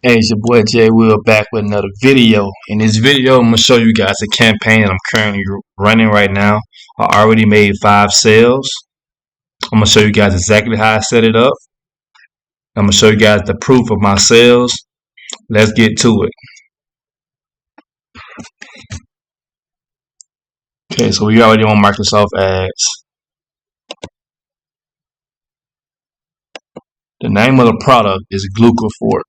Hey, it's your boy Jay Will back with another video. In this video, I'm going to show you guys a campaign that I'm currently running right now. I already made 5 sales. I'm going to show you guys exactly how I set it up. I'm going to show you guys the proof of my sales. Let's get to it. Okay, so we already on Microsoft Ads. The name of the product is Glucofort.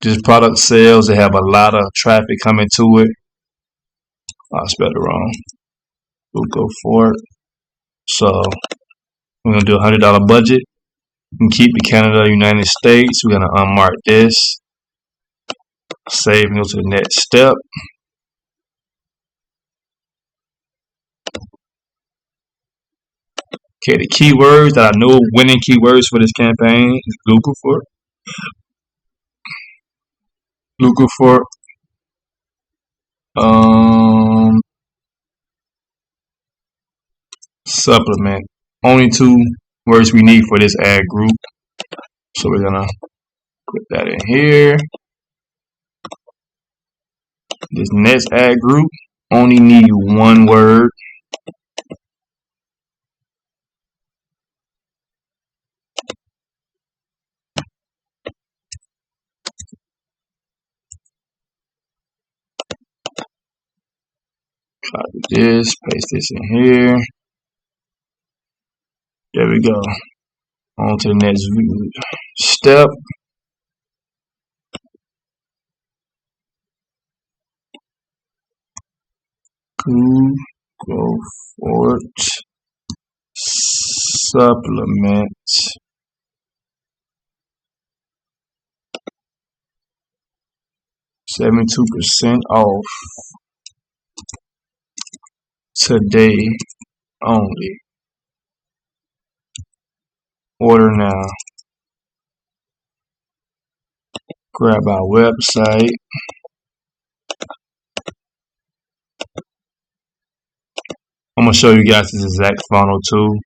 This product sells. They have a lot of traffic coming to it. I spelled it wrong. Glucofort. So we're going to do a $100 budget. You can keep the Canada, United States. We're going to unmark this. Save and go to the next step. Okay, the keywords that I know winning keywords for this campaign is Glucofort, supplement. Only 2 words we need for this ad group. So we're gonna put that in here. This next ad group only need 1 word. Copy this, paste this in here. There we go. On to the next step. Glucofort supplement. $72% off today only. Order now. Grab our website. I'm going to show you guys this exact funnel too.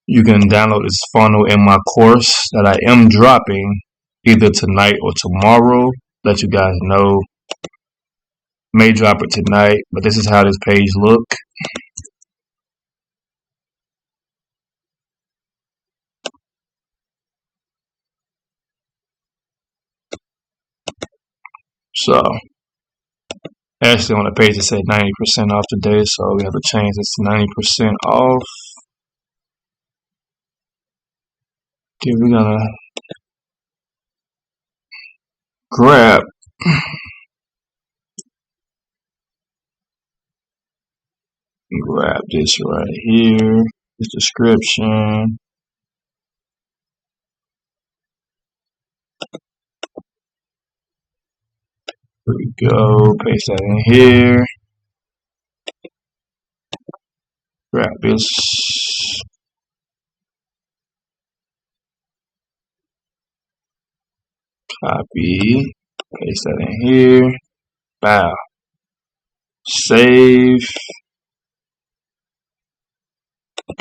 You can download this funnel in my course that I am dropping either tonight or tomorrow. Let you guys know. May drop it tonight, but this is how this page look. So actually on the page it said 90% off today, so we have to change this to 90% off. Okay, we're gonna grab this right here, this description. Here we go, paste that in here. Grab this. Copy, paste that in here. Bow. Save.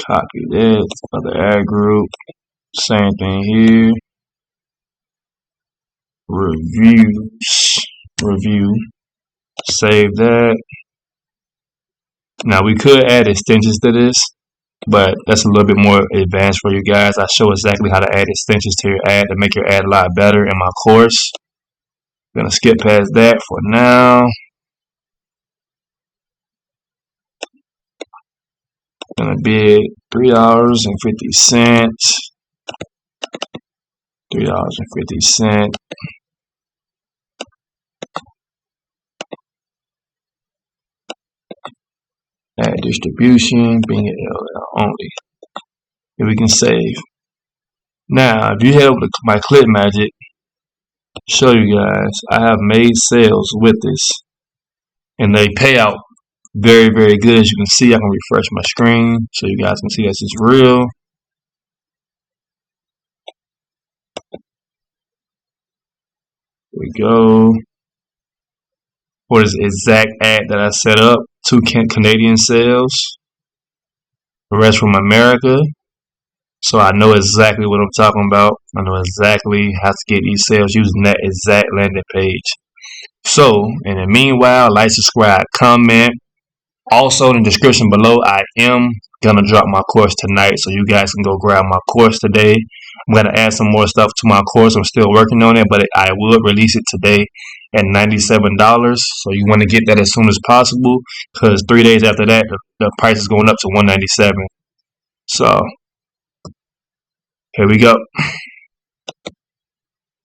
Copy this, other ad group. Same thing here. Review. Save that. Now we could add extensions to this, but that's a little bit more advanced for you guys. I show exactly how to add extensions to your ad to make your ad a lot better in my course. I'm gonna skip past that for now. Gonna bid $3.50. $3.50. Add distribution, being LL only. And we can save. Now, if you head over to my ClipMagick, show you guys, I have made sales with this, and they pay out very, very good. As you can see, I can refresh my screen so you guys can see this is real. Here we go. For this exact ad that I set up, 2 Canadian sales, the rest from America. So I know exactly what I'm talking about. I know exactly how to get these sales using that exact landing page. So, in the meanwhile, like, subscribe, comment. Also, in the description below, I am gonna drop my course tonight, so you guys can go grab my course today. I'm gonna add some more stuff to my course. I'm still working on it, but I will release it today at $97. So you want to get that as soon as possible, because 3 days after that, the price is going up to $197. So here we go.